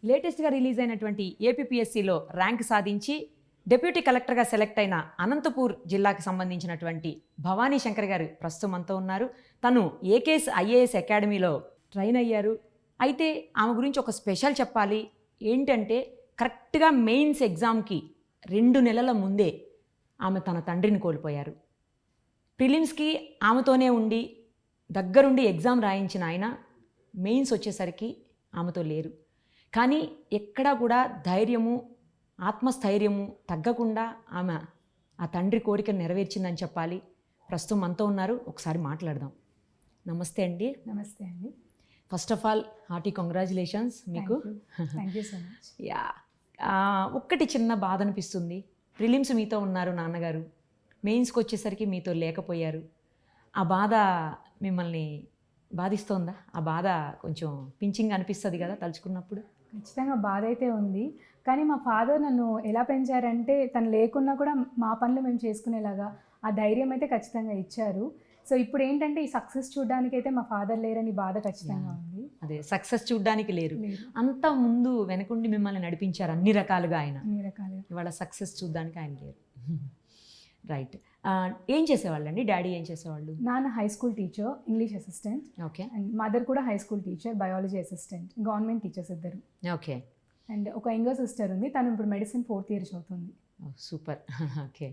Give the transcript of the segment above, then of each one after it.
లేటెస్ట్గా రిలీజ్ అయినటువంటి ఏపీపీఎస్సీలో ర్యాంక్ సాధించి డిప్యూటీ కలెక్టర్గా సెలెక్ట్ అయిన అనంతపూర్ జిల్లాకు సంబంధించినటువంటి భవానీ శంకర్ గారు ప్రస్తుతం మనతో ఉన్నారు. తను ఏకేఎస్ ఐఏఎస్ అకాడమీలో ట్రైన్ అయ్యారు. అయితే ఆమె గురించి ఒక స్పెషల్ చెప్పాలి. ఏంటంటే కరెక్ట్గా మెయిన్స్ ఎగ్జామ్కి 2 నెలల ముందే ఆమె తన తండ్రిని కోల్పోయారు. ప్రిలిమ్స్కి ఆమెతోనే ఉండి దగ్గరుండి ఎగ్జామ్ రాయించిన ఆయన మెయిన్స్ వచ్చేసరికి ఆమెతో లేరు. కానీ ఎక్కడా కూడా ధైర్యము, ఆత్మస్థైర్యము తగ్గకుండా ఆమె ఆ తండ్రి కోరికను నెరవేర్చిందని చెప్పాలి. ప్రస్తుతం మనతో ఉన్నారు, ఒకసారి మాట్లాడదాం. నమస్తే అండి. నమస్తే అండి. First of all hearty congratulations మీకు. Thank you so much. Yeah, ఒక్కటి చిన్న బాధ అనిపిస్తుంది. ప్రిలిమ్స్ మీతో ఉన్నారు నాన్నగారు, మెయిన్స్కి వచ్చేసరికి మీతో లేకపోయారు. ఆ బాధ మిమ్మల్ని బాధిస్తోందా? ఆ బాధ కొంచెం పించింగ్ అనిపిస్తుంది కదా తలుచుకున్నప్పుడు? ఖచ్చితంగా బాధ అయితే ఉంది. కానీ మా ఫాదర్ నన్ను ఎలా పెంచారంటే తను లేకున్నా కూడా మా పనులు మేము చేసుకునేలాగా ఆ ధైర్యం అయితే ఖచ్చితంగా ఇచ్చారు. సో ఇప్పుడు ఏంటంటే ఈ సక్సెస్ చూడడానికి అయితే మా ఫాదర్ లేరని బాధ ఖచ్చితంగా ఉంది. అదే, సక్సెస్ చూడడానికి లేరు, అంత ముందు వెనకుండి మిమ్మల్ని నడిపించారు అన్ని రకాలుగా ఆయన. ఇవాళ సక్సెస్ చూడడానికి ఆయన లేరు. రైట్. ఏం చేసేవాళ్ళండి డాడీ? ఏం చేసేవాళ్ళు? నాన్న high school teacher, English assistant. Okay. And mother కూడా high school teacher, biology assistant, government teachers ఇద్దరు. ఓకే. అండ్ ఒక యంగర్ సిస్టర్ ఉంది, తను ఇప్పుడు మెడిసిన్ 4th year చదువుతుంది. సూపర్. ఓకే.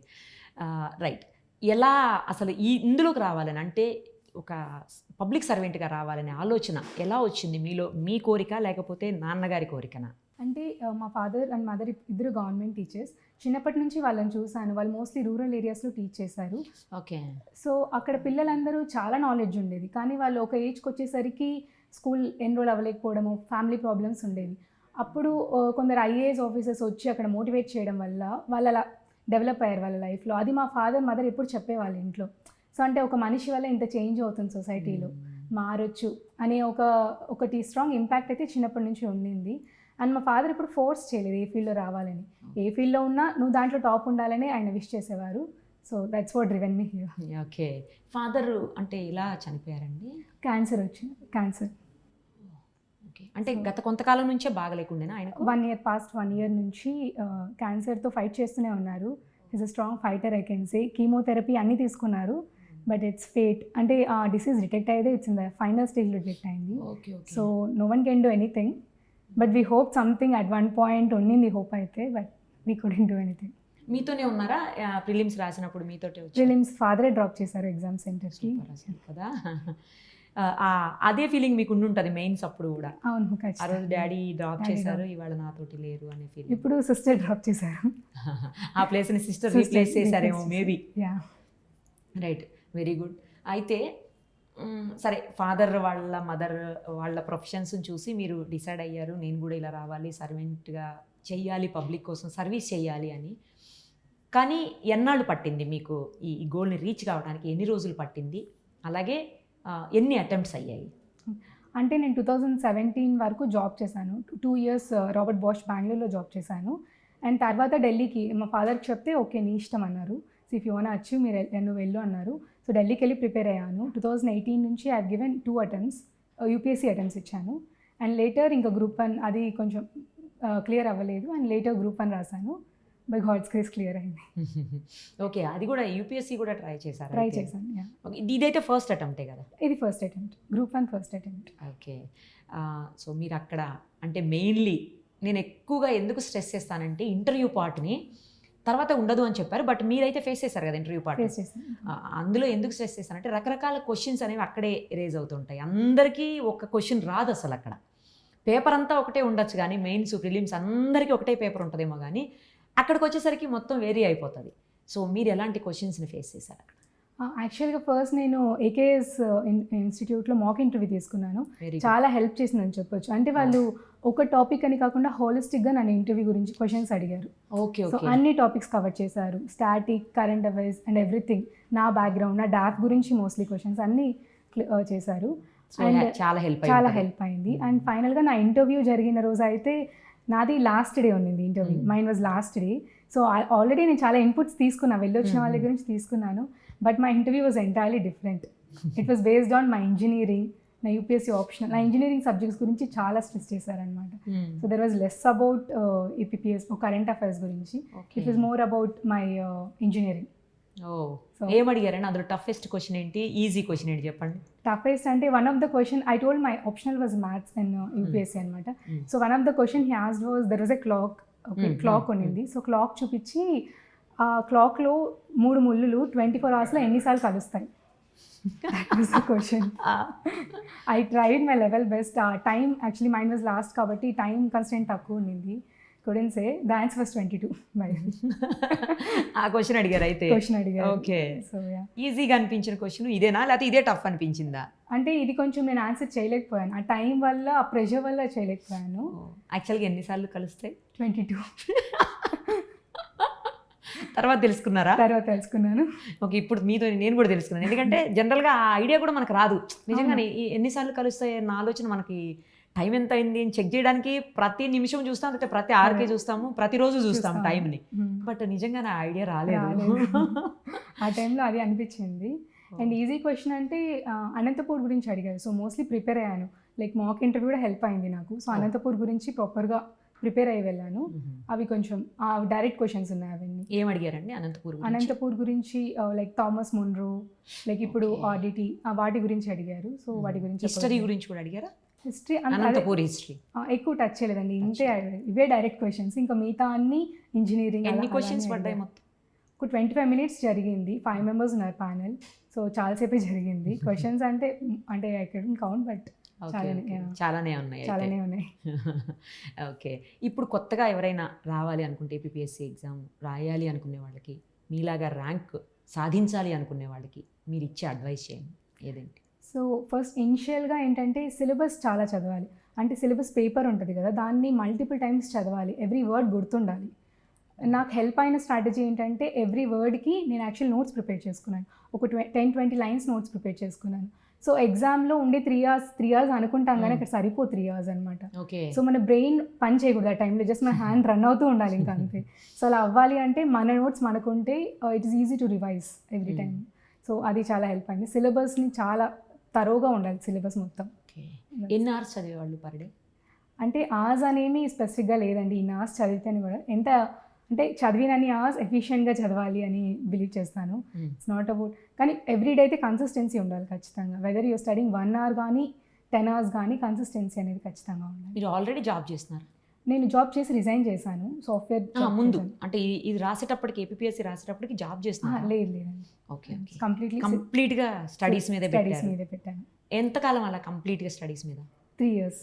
రైట్. ఎలా అసలు ఇందులోకి రావాలని, అంటే ఒక పబ్లిక్ సర్వెంట్గా రావాలనే ఆలోచన ఎలా వచ్చింది మీలో? మీ కోరిక లేకపోతే నాన్నగారి కోరికనా? అంటే మా ఫాదర్ అండ్ మదర్ ఇద్దరు గవర్నమెంట్ టీచర్స్. చిన్నప్పటి నుంచి వాళ్ళని చూశాను. వాళ్ళు మోస్ట్లీ రూరల్ ఏరియాస్లో టీచ్ చేశారు. ఓకే. సో అక్కడ పిల్లలందరూ చాలా నాలెడ్జ్ ఉండేది. కానీ వాళ్ళు ఒక ఏజ్కి వచ్చేసరికి స్కూల్ ఎన్రోల్ అవ్వలేకపోవడము, ఫ్యామిలీ ప్రాబ్లమ్స్ ఉండేవి. అప్పుడు కొందరు ఐఏఎస్ ఆఫీసర్స్ వచ్చి అక్కడ మోటివేట్ చేయడం వల్ల వాళ్ళు అలా డెవలప్ అయ్యారు వాళ్ళ లైఫ్లో. అది మా ఫాదర్ మదర్ ఎప్పుడు చెప్పేవాళ్ళు ఇంట్లో. సో అంటే ఒక మనిషి వల్ల ఇంత చేంజ్ అవుతుంది సొసైటీలో, మారొచ్చు అనే ఒకటి స్ట్రాంగ్ ఇంపాక్ట్ అయితే చిన్నప్పటి నుంచి ఉండింది. అండ్ మా ఫాదర్ ఇప్పుడు ఫోర్స్ చేయలేదు ఏ ఫీల్డ్లో రావాలని. ఏ ఫీల్డ్లో ఉన్నా నువ్వు దాంట్లో టాప్ ఉండాలని ఆయన విష్ చేసేవారు. So that's what driven me here. Okay. Father అంటే ఇలా చనిపోయారండి? క్యాన్సర్ వచ్చింది. క్యాన్సర్. ఓకే. అంటే గత కొంతకాలం నుంచే బాగలేకుండేనా ఆయనకు? 1 year పాస్ట్ 1 year నుంచి క్యాన్సర్తో ఫైట్ చేస్తూనే ఉన్నారు. Is a strong fighter I can say. Chemotherapy అన్నీ తీసుకున్నారు, బట్ ఇట్స్ ఫేట్. అంటే ఆ డిసీజ్ డిటెక్ట్ అయ్యేదే ఇట్స్ ఇన్ ద ఫైనల్ స్టేజ్లో డిటెక్ట్ అయింది. So no one can do anything, but we hope something at one point ఉండింది hope అయితే, but we couldn't do anything. మీతోనే ఉన్నారా ప్రిలిమ్స్ రాసినప్పుడు? మీతోటే? ప్రిలిమ్స్ ఫాదరే డ్రాప్ చేశారు ఎగ్జామ్ సెంటర్కి కదా. అదే ఫీలింగ్ మీకు ఉండుంటుంది మెయిన్స్ అప్పుడు కూడా? అవును. ఆ రోజు డాడీ డ్రాప్ చేశారు, ఇవాళ నాతోటి లేరు అనే ఫీలింగ్. ఇప్పుడు సిస్టర్ డ్రాప్ చేశారు. ఆ ప్లేస్ని సిస్టర్ రీప్లేస్ చేశారేమో మేబీ. రైట్. Very good. అయితే సరే, ఫాదర్ వాళ్ళ మదర్ వాళ్ళ ప్రొఫెషన్స్ చూసి మీరు డిసైడ్ అయ్యారు నేను కూడా ఇలా రావాలి, సర్వెంట్గా చెయ్యాలి, పబ్లిక్ కోసం సర్వీస్ చేయాలి అని. కానీ ఎన్నాళ్ళు పట్టింది మీకు ఈ గోల్ని రీచ్ కావడానికి? ఎన్ని రోజులు పట్టింది? అలాగే ఎన్ని అటెంప్ట్స్ అయ్యాయి? అంటే నేను 2017 వరకు జాబ్ చేశాను. 2 years రాబర్ట్ బాష్ బెంగళూరులో జాబ్ చేశాను. అండ్ తర్వాత ఢిల్లీకి మా ఫాదర్కి చెప్తే ఓకే నీ ఇష్టం అన్నారు. So if you want achieve నువ్వు వెళ్ళు అన్నారు. సో ఢిల్లీకి వెళ్ళి ప్రిపేర్ అయ్యాను. 2018 నుంచి I have given 2 attempts, UPSC attempts ఇచ్చాను. అండ్ లేటర్ ఇంకా గ్రూప్ 1 అది కొంచెం క్లియర్ అవ్వలేదు. అండ్ లేటర్ గ్రూప్ 1 రాశాను. బై గాడ్స్ గ్రేస్ క్లియర్ అయింది. ఓకే. అది కూడా యూపీఎస్సీ కూడా ట్రై చేశాను. ఇదైతే ఫస్ట్ అటెంప్టే కదా? ఇది first attempt, group 1 first attempt. Okay. So మీరు అక్కడ అంటే మెయిన్లీ నేను ఎక్కువగా ఎందుకు స్ట్రెస్ చేస్తానంటే ఇంటర్వ్యూ పార్ట్ని తర్వాత ఉండదు అని చెప్పారు, బట్ మీరైతే ఫేస్ చేశారు కదా ఇంటర్వ్యూ పార్ట్. అందులో ఎందుకు స్ట్రెస్ చేస్తానంటే రకరకాల క్వశ్చన్స్ అనేవి అక్కడే రేజ్ అవుతుంటాయి. అందరికీ ఒక క్వశ్చన్ రాదు అసలు. అక్కడ పేపర్ అంతా ఒకటే ఉండొచ్చు, కానీ మెయిన్స్ ప్రిలిమ్స్ అందరికీ ఒకటే పేపర్ ఉంటుందేమో, కానీ అక్కడికి వచ్చేసరికి మొత్తం వేరీ అయిపోతుంది. సో మీరు ఎలాంటి క్వశ్చన్స్ని ఫేస్ చేశారు అక్కడ? యాక్చువల్గా ఫస్ట్ నేను ఏకేఎస్ ఇన్స్టిట్యూట్లో మాక్ ఇంటర్వ్యూ తీసుకున్నాను. చాలా హెల్ప్ చేసిందని చెప్పొచ్చు. అంటే వాళ్ళు ఒక టాపిక్ అని కాకుండా హోలిస్టిక్గా నన్ను ఇంటర్వ్యూ గురించి క్వశ్చన్స్ అడిగారు. ఓకే. సో అన్ని టాపిక్స్ కవర్ చేశారు, static, current affairs and everything. నా బ్యాక్గ్రౌండ్, నా డాఫ్ గురించి మోస్ట్లీ క్వశ్చన్స్ అన్నీ చేశారు. అండ్ చాలా హెల్ప్ అయింది. అండ్ ఫైనల్గా నా ఇంటర్వ్యూ జరిగిన రోజు అయితే నాది లాస్ట్ డే ఉన్నింది interview. Mine was last day. So already నేను చాలా ఇన్పుట్స్ తీసుకున్నాను, వెళ్ళొచ్చిన వాళ్ళ గురించి తీసుకున్నాను. But my interview was entirely different. It was based on my engineering నా యూపీఎస్సీ ఆప్షనల్, నా ఇంజనీరింగ్ సబ్జెక్ట్స్ గురించి చాలా స్ట్రెస్ చేశారనమాట. So there was less about APS current affairs గురించి, it was more about my engineering. ఏం అడిగారని అందులో toughest question ఏంటి, ఈజీ క్వశ్చన్ ఏంటి చెప్పండి. టఫెస్ట్ అంటే one of the question I told my optional was maths and UPSC అనమాట. So one of the question he asked was there was a clock. Clock ఉన్నింది. సో క్లాక్ చూపించి ఆ క్లాక్లో 3 ముళ్ళులు 24 అవర్స్లో ఎన్నిసార్లు కలుస్తాయి, that was the question. I tried my level best. ఆ time actually mind was lost కాబట్టి టైం కన్స్టెంట్ తక్కువ ఉన్నింది. couldn't say the answer was 22 by ఆ క్వశ్చన్ అడిగారు అయితే. క్వశ్చన్ అడిగారు. ఓకే. సో యా, ఈజీగా అనిపించిన క్వశ్చన్ ఇదేనా లేకపోతే ఇదే టఫ్ అనిపించిందా? అంటే ఇది కొంచెం నేను ఆన్సర్ చేయలేకపోయాను, ఆ టైం వల్ల ఆ ప్రెషర్ వల్ల చేయలేకపోయాను. యాక్చువల్గా ఎన్నిసార్లు కలుస్తాయి? 22. తర్వాత తెలుసుకున్నారా? తర్వాత తెలుసుకున్నాను. ఓకే, ఇప్పుడు మీతో నేను కూడా తెలుసుకున్నాను. ఎందుకంటే జనరల్గా ఆ ఐడియా కూడా మనకు రాదు. నిజంగానే ఎన్నిసార్లు కలుస్తాయి అన్న ఆలోచన మనకి, టైం ఎంత అయింది అని చెక్ చేయడానికి ప్రతి నిమిషం చూస్తాం, అంటే ప్రతి ఆర్కే చూస్తాము, ప్రతిరోజు చూస్తాం టైంని. బట్ నిజంగానే ఆ ఐడియా రాలేదు. ఆ టైంలో అది అనిపించింది. అండ్ ఈజీ క్వశ్చన్ అంటే అనంతపూర్ గురించి అడిగారు. సో మోస్ట్లీ ప్రిపేర్ అయ్యాను, లైక్ మాక్ ఇంటర్వ్యూ కూడా హెల్ప్ అయింది నాకు. సో అనంతపూర్ గురించి ప్రాపర్గా ప్రిపేర్ అయ్యి వెళ్ళాను. అవి కొంచెం డైరెక్ట్ క్వశ్చన్స్ ఉన్నాయి. అవన్నీ ఏం అడిగారండి అనంతపూర్? అనంతపూర్ గురించి లైక్ థామస్ మున్రో, లైక్ ఇప్పుడు ఆడిటీ, వాటి గురించి అడిగారు. సో వాటి గురించి, హిస్టరీ గురించి కూడా అడిగారా? హిస్టరీ అనంతపూర్ హిస్టరీ ఎక్కువ టచ్ చేయలేదండి, ఇంతే ఇవే డైరెక్ట్ క్వశ్చన్స్. ఇంకా మిగతా అన్ని ఇంజనీరింగ్. ఎన్ని క్వశ్చన్స్ పడ్డాయి మొత్తం? ఒక 25 minutes జరిగింది. 5 members ఉన్నారు ప్యానెల్. సో చాలాసేపే జరిగింది. క్వశ్చన్స్ అంటే ఐ కెడెంట్ కౌంట్, బట్ చాలానే ఉన్నాయి. ఓకే, ఇప్పుడు కొత్తగా ఎవరైనా రావాలి అనుకుంటే ఏపీఎస్సీ ఎగ్జామ్ రాయాలి అనుకునే వాళ్ళకి, మీలాగా ర్యాంక్ సాధించాలి అనుకునే వాళ్ళకి మీరు ఇచ్చే అడ్వైస్ చేయండి ఏదేంటి? సో ఫస్ట్ ఇనిషియల్గా ఏంటంటే సిలబస్ చాలా చదవాలి. అంటే సిలబస్ పేపర్ ఉంటుంది కదా, దాన్ని మల్టిపుల్ టైమ్స్ చదవాలి, ఎవ్రీ వర్డ్ గుర్తుండాలి. నాకు హెల్ప్ అయిన స్ట్రాటజీ ఏంటంటే ఎవ్రీ వర్డ్కి నేను యాక్చువల్ నోట్స్ ప్రిపేర్ చేసుకున్నాను. ఒక 10-20 lines నోట్స్ ప్రిపేర్ చేసుకున్నాను. సో ఎగ్జామ్లో ఉండే 3 hours అనుకుంటాం కానీ అక్కడ సరిపో 3 hours అనమాట. సో మన బ్రెయిన్ పని చేయకూడదు ఆ టైంలో, జస్ట్ మన హ్యాండ్ రన్ అవుతూ ఉండాలి ఇంకా అంతే. సో అలా అవ్వాలి అంటే మన నోట్స్ మనకుంటే it is easy to revise every time. So అది చాలా హెల్ప్ అయింది. సిలబస్ని చాలా తరోగా ఉండాలి సిలబస్ మొత్తం. ఎన్ని అవర్స్ చదివేవాళ్ళు పర్ డే? అంటే అవర్స్ అనేమి స్పెసిఫిక్గా లేదండి. ఇన్ని అవర్స్ చదివితేనే కూడా ఎంత అంటే చదివినన్ని అవర్స్ ఎఫిషియెంట్గా చదవాలి అని బిలీవ్ చేస్తాను. ఇట్స్ నాట్ అబౌట్, కానీ ఎవ్రీడే అయితే కన్సిస్టెన్సీ ఉండాలి ఖచ్చితంగా. వెదర్ యూర్ స్టడింగ్ 1 hour కానీ 10 hours కానీ కన్సిస్టెన్సీ అనేది ఖచ్చితంగా ఉండాలి. మీరు ఆల్రెడీ జాబ్ చేస్తున్నారు? నేను జాబ్ చేసి రిజైన్ చేశాను. సాఫ్ట్వేర్ ముందు అంటే ఇది రాసేటప్పటికి, ఏపీఎస్సీ రాసేటప్పటికి జాబ్ చేస్తున్నారు? లేదండి. ఓకే, కంప్లీట్గా స్టడీస్ మీద పెట్టాను. ఎంతకాలం అలా కంప్లీట్గా స్టడీస్ మీద? 3 years.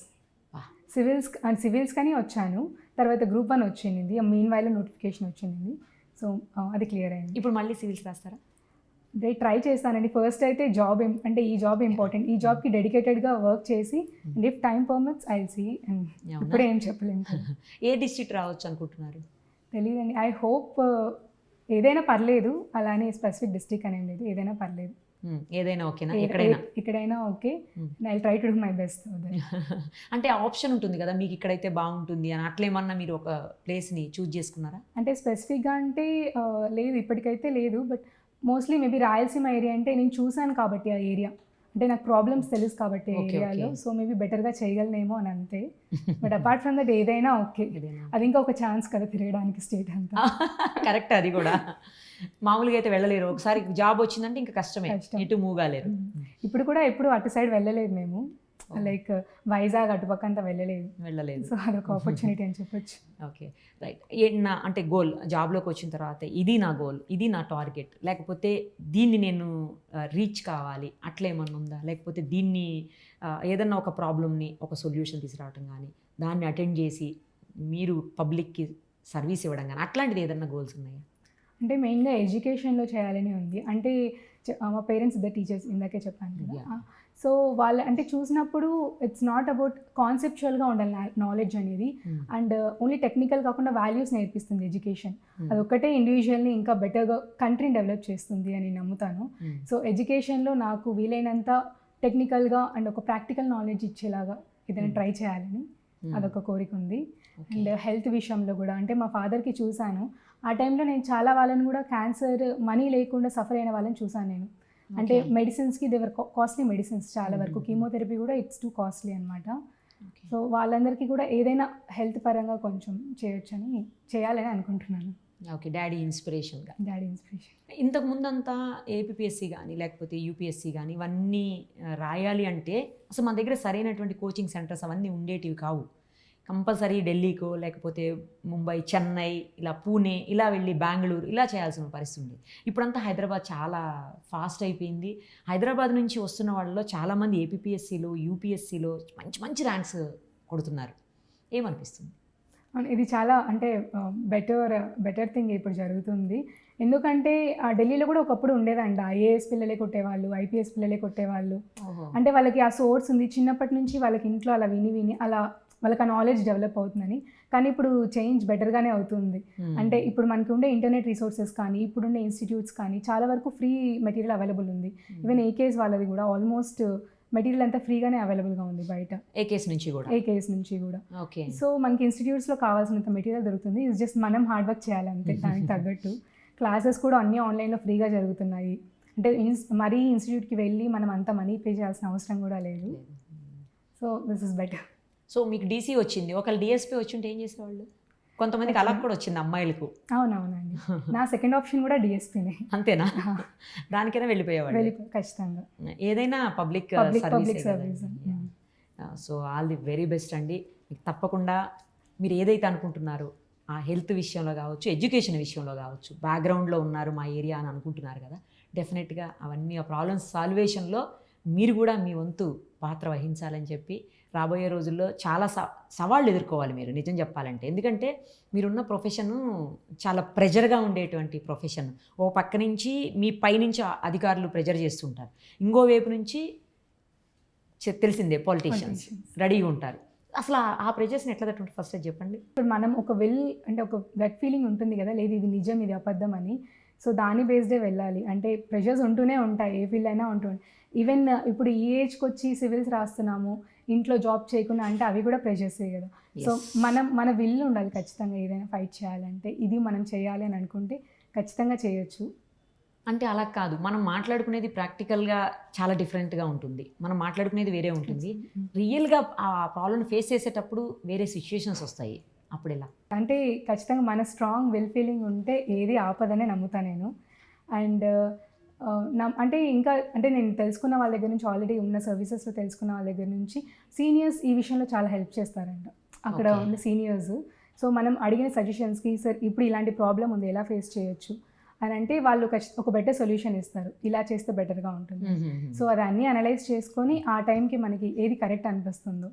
సివిల్స్ కానీ వచ్చాను, తర్వాత గ్రూప్ 1 వచ్చింది. మీన్ వైలో నోటిఫికేషన్ వచ్చింది. సో అది క్లియర్ అయింది. ఇప్పుడు మళ్ళీ సివిల్స్ రాస్తారా? అంటే ట్రై చేస్తానండి. ఫస్ట్ అయితే జాబ్ అంటే ఈ జాబ్ ఇంపార్టెంట్, ఈ జాబ్కి డెడికేటెడ్గా వర్క్ చేసి and if time permits I will see. And ఇప్పుడే ఏం చెప్పలేము. ఏ డిస్ట్రిక్ట్ రావచ్చు అనుకుంటున్నారు? తెలియదండి. ఐ హోప్ ఏదైనా పర్లేదు, అలానే స్పెసిఫిక్ డిస్ట్రిక్ట్ అనేం లేదు, ఏదైనా పర్లేదు. ఏదైనా ఓకేనా? ఎక్కడైనా okay, I try to do my best. అంటే ఆప్షన్ ఉంటుంది కదా మీకు ఇక్కడైతే బాగుంటుంది అని, అట్లేమన్నా మీరు ఒక ప్లేస్ని చూజ్ చేసుకున్నారా? అంటే స్పెసిఫిక్గా అంటే లేదు, ఇప్పటికైతే లేదు. But mostly maybe Rayalaseema area అంటే నేను చూశాను కాబట్టి ఆ ఏరియా, అంటే నాకు ప్రాబ్లమ్స్ తెలుసు కాబట్టి ఏరియాలో. సో మేబీ బెటర్గా చేయగలనేమో అని అంతే. బట్ అపార్ట్ ఫ్రమ్ దట్ ఏదైనా ఓకే. అది ఇంకా ఒక ఛాన్స్ కదా తిరగడానికి స్టేట్ అంతా. కరెక్ట్, అది కూడా మామూలుగా అయితే వెళ్ళలేరు. ఒకసారి జాబ్ వచ్చిందంటే ఇంకా కష్టమే, ఇటు మూవ్ కాలేరు. ఇప్పుడు కూడా ఎప్పుడు అటు సైడ్ వెళ్ళలేదు మేము, లైక్ వైజాగ్ అటుపక్క అంతా వెళ్ళలేదు. సో అదొక ఆపర్చునిటీ అని చెప్పొచ్చు. Okay, right. నా అంటే గోల్, జాబ్లోకి వచ్చిన తర్వాత ఇది నా గోల్, ఇది నా టార్గెట్, లేకపోతే దీన్ని నేను రీచ్ కావాలి అట్లేమన్నా ఉందా? లేకపోతే దీన్ని ఏదన్నా ఒక ప్రాబ్లమ్ని ఒక సొల్యూషన్ తీసుకురావటం కానీ, దాన్ని అటెండ్ చేసి మీరు పబ్లిక్కి సర్వీస్ ఇవ్వడం కానీ, అట్లాంటిది ఏదన్నా గోల్స్ ఉన్నాయా? అంటే మెయిన్గా ఎడ్యుకేషన్లో చేయాలని ఉంది. అంటే మా పేరెంట్స్ ఇద్దరు టీచర్స్, ఇందాకే చెప్పాను కదా. సో వాళ్ళు అంటే చూసినప్పుడు ఇట్స్ నాట్ అబౌట్ కాన్సెప్చువల్గా ఉండాలి నాలెడ్జ్ అనేది, అండ్ ఓన్లీ టెక్నికల్ కాకుండా వాల్యూస్ నేర్పిస్తుంది ఎడ్యుకేషన్. అదొక్కటే ఇండివిజువల్ని ఇంకా బెటర్గా కంట్రీని డెవలప్ చేస్తుంది అని నమ్ముతాను. సో ఎడ్యుకేషన్లో నాకు వీలైనంత టెక్నికల్గా అండ్ ఒక ప్రాక్టికల్ నాలెడ్జ్ ఇచ్చేలాగా ఏదైనా ట్రై చేయాలని అదొక కోరిక ఉంది. అండ్ హెల్త్ విషయంలో కూడా, అంటే మా ఫాదర్కి చూశాను, ఆ టైంలో నేను చాలా వాళ్ళని కూడా క్యాన్సర్ మనీ లేకుండా సఫర్ అయిన వాళ్ళని చూశాను నేను. అంటే Okay. మెడిసిన్స్కి దేవర్ కాస్ట్లీ మెడిసిన్స్ చాలా వరకు, కీమోథెరపీ కూడా ఇట్స్ టూ కాస్ట్లీ అనమాట. సో వాళ్ళందరికీ కూడా ఏదైనా హెల్త్ పరంగా కొంచెం చేయాలని అనుకుంటున్నాను. ఓకే, డాడీ ఇన్స్పిరేషన్గా. Daddy inspiration. ఇంతకు ముందంతా ఏపీఎస్సి కానీ లేకపోతే యూపీఎస్సి కానీ ఇవన్నీ రాయాలి అంటే అసలు మన దగ్గర సరైనటువంటి కోచింగ్ సెంటర్స్ అవన్నీ ఉండేటివి కావు. కంపల్సరీ ఢిల్లీకో లేకపోతే ముంబై, చెన్నై, ఇలా పూణే, ఇలా వెళ్ళి బెంగళూరు ఇలా చేయాల్సిన పరిస్థితి ఉంది. ఇప్పుడంతా హైదరాబాద్ చాలా ఫాస్ట్ అయిపోయింది. హైదరాబాద్ నుంచి వస్తున్న వాళ్ళలో చాలామంది ఏపీఎస్సిలో, యూపీఎస్సిలో మంచి మంచి ర్యాంక్స్ కొడుతున్నారు. ఏమనిపిస్తుంది? ఇది చాలా అంటే బెటర్ థింగ్ ఇప్పుడు జరుగుతుంది. ఎందుకంటే ఢిల్లీలో కూడా ఒకప్పుడు ఉండేదండి, ఐఏఎస్ పిల్లలే కొట్టేవాళ్ళు, ఐపీఎస్ పిల్లలే కొట్టేవాళ్ళు. అంటే వాళ్ళకి ఆ సోర్స్ ఉంది, చిన్నప్పటి నుంచి వాళ్ళకి ఇంట్లో అలా విని అలా వాళ్ళకి ఆ నాలెడ్జ్ డెవలప్ అవుతుందని. కానీ ఇప్పుడు చేంజ్ బెటర్గానే అవుతుంది. అంటే ఇప్పుడు మనకి ఉండే ఇంటర్నెట్ రిసోర్సెస్ కానీ, ఇప్పుడుండే ఇన్స్టిట్యూట్స్ కానీ చాలా వరకు ఫ్రీ మెటీరియల్ అవైలబుల్ ఉంది. ఈవెన్ ఏకేఎస్ వాళ్ళది కూడా ఆల్మోస్ట్ మెటీరియల్ అంతా ఫ్రీగానే అవైలబుల్గా ఉంది బయట, ఏకేఎస్ నుంచి కూడా. ఓకే. సో మనకి ఇన్స్టిట్యూట్స్లో కావాల్సినంత మెటీరియల్ దొరుకుతుంది. ఇట్స్ జస్ట్ మనం హార్డ్ వర్క్ చేయాలంతే దానికి తగ్గట్టు. క్లాసెస్ కూడా అన్నీ ఆన్లైన్లో ఫ్రీగా జరుగుతున్నాయి. అంటే మరీ ఇన్స్టిట్యూట్కి వెళ్ళి మనం అంత మనీ పే చేయాల్సిన అవసరం కూడా లేదు. So this is better. So మీకు డీసీ వచ్చింది, ఒకళ్ళు డిఎస్పీ వచ్చి ఉంటే ఏం చేసేవాళ్ళు? కొంతమందికి అలా కూడా వచ్చింది అమ్మాయిలకు. అవునవునండి, నా సెకండ్ ఆప్షన్ కూడా డిఎస్పీనే. అంతేనా? దానికైనా వెళ్ళిపోయేవాళ్ళు. ఖచ్చితంగా ఏదైనా public service. So all the very best అండి. మీకు తప్పకుండా మీరు ఏదైతే అనుకుంటున్నారో ఆ హెల్త్ విషయంలో కావచ్చు, ఎడ్యుకేషన్ విషయంలో కావచ్చు, బ్యాక్గ్రౌండ్లో ఉన్నారు మా ఏరియా అని అనుకుంటున్నారు కదా, డెఫినెట్గా అవన్నీ ఆ ప్రాబ్లమ్స్ సాల్వేషన్లో మీరు కూడా మీ వంతు పాత్ర వహించాలని చెప్పి, రాబోయే రోజుల్లో చాలా సవాళ్ళు ఎదుర్కోవాలి మీరు నిజం చెప్పాలంటే. ఎందుకంటే మీరున్న ప్రొఫెషను చాలా ప్రెజర్గా ఉండేటువంటి ప్రొఫెషన్. ఓ పక్క నుంచి మీ పైనుంచి అధికారులు ప్రెజర్ చేస్తుంటారు, ఇంకో వైపు నుంచి తెలిసిందే పొలిటీషియన్స్ రెడీగా ఉంటారు. అసలు ఆ ప్రెజర్స్ని ఎట్లా తట్టుకుంటారు ఫస్ట్ చెప్పండి. ఇప్పుడు మనం ఒక గట్ ఫీలింగ్ ఉంటుంది కదా, లేదు ఇది నిజం ఇది అబద్ధం అని. సో దాని బేస్డే వెళ్ళాలి. అంటే ప్రెషర్స్ ఉంటూనే ఉంటాయి, ఏ ఫీల్డ్ అయినా ఉంటుంది. ఈవెన్ ఇప్పుడు ఈ ఏజ్కి వచ్చి సివిల్స్ రాస్తున్నాము, ఇంట్లో జాబ్ చేయకుండా అంటే అవి కూడా ప్రెషర్సే కదా. సో మన విల్ ఉండాలి ఖచ్చితంగా. ఏదైనా ఫైట్ చేయాలంటే ఇది మనం చేయాలి అని అనుకుంటే ఖచ్చితంగా చేయొచ్చు. అంటే అలా కాదు, మనం మాట్లాడుకునేది ప్రాక్టికల్గా చాలా డిఫరెంట్గా ఉంటుంది, మనం మాట్లాడుకునేది వేరే ఉంటుంది. రియల్గా ఆ ప్రాబ్లమ్ ఫేస్ చేసేటప్పుడు వేరే సిచ్యుయేషన్స్ వస్తాయి. అప్పుడు ఎలా అంటే ఖచ్చితంగా మన స్ట్రాంగ్ విల్ ఫీలింగ్ ఉంటే ఏది ఆపదనే నమ్ముతా నేను. అండ్ అంటే ఇంకా అంటే నేను తెలుసుకున్న వాళ్ళ దగ్గర నుంచి, ఆల్రెడీ ఉన్న సర్వీసెస్లో తెలుసుకున్న వాళ్ళ దగ్గర నుంచి సీనియర్స్ ఈ విషయంలో చాలా హెల్ప్ చేస్తారంట అక్కడ ఉన్న సీనియర్స్. సో మనం అడిగిన సజెషన్స్కి, సార్ ఇప్పుడు ఇలాంటి ప్రాబ్లం ఉంది ఎలా ఫేస్ చేయొచ్చు అని అంటే వాళ్ళు ఒక బెటర్ సొల్యూషన్ ఇస్తారు, ఇలా చేస్తే బెటర్గా ఉంటుంది. సో అది అన్నీ అనలైజ్ చేసుకొని ఆ టైంకి మనకి ఏది కరెక్ట్ అనిపిస్తుందో,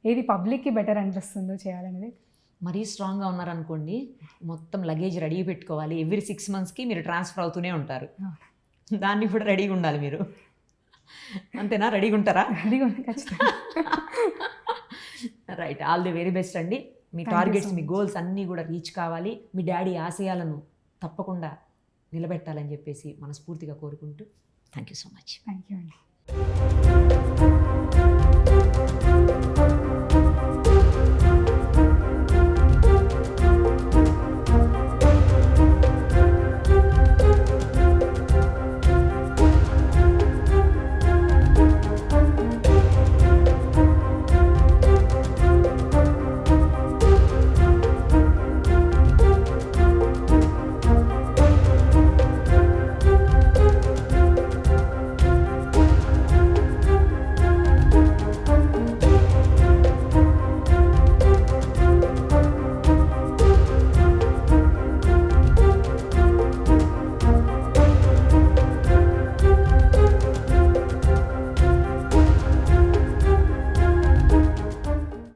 ఏది పబ్లిక్కి బెటర్ అనిపిస్తుందో చేయాలనేది. మరీ స్ట్రాంగ్గా ఉన్నారనుకోండి, మొత్తం లగేజ్ రెడీ పెట్టుకోవాలి, ఎవ్రీ 6 monthsకి మీరు ట్రాన్స్ఫర్ అవుతూనే ఉంటారు, దాన్ని కూడా రెడీగా ఉండాలి మీరు. అంతేనా? రెడీగా ఉంటారా? రెడీగా ఉంటాను ఖచ్చితంగా. Right, all the very best అండి. మీ టార్గెట్స్, మీ గోల్స్ అన్నీ కూడా రీచ్ కావాలి. మీ డాడీ ఆశయాలను తప్పకుండా నిలబెట్టాలని చెప్పేసి మనస్ఫూర్తిగా కోరుకుంటూ thank you so much. Thank you అండి.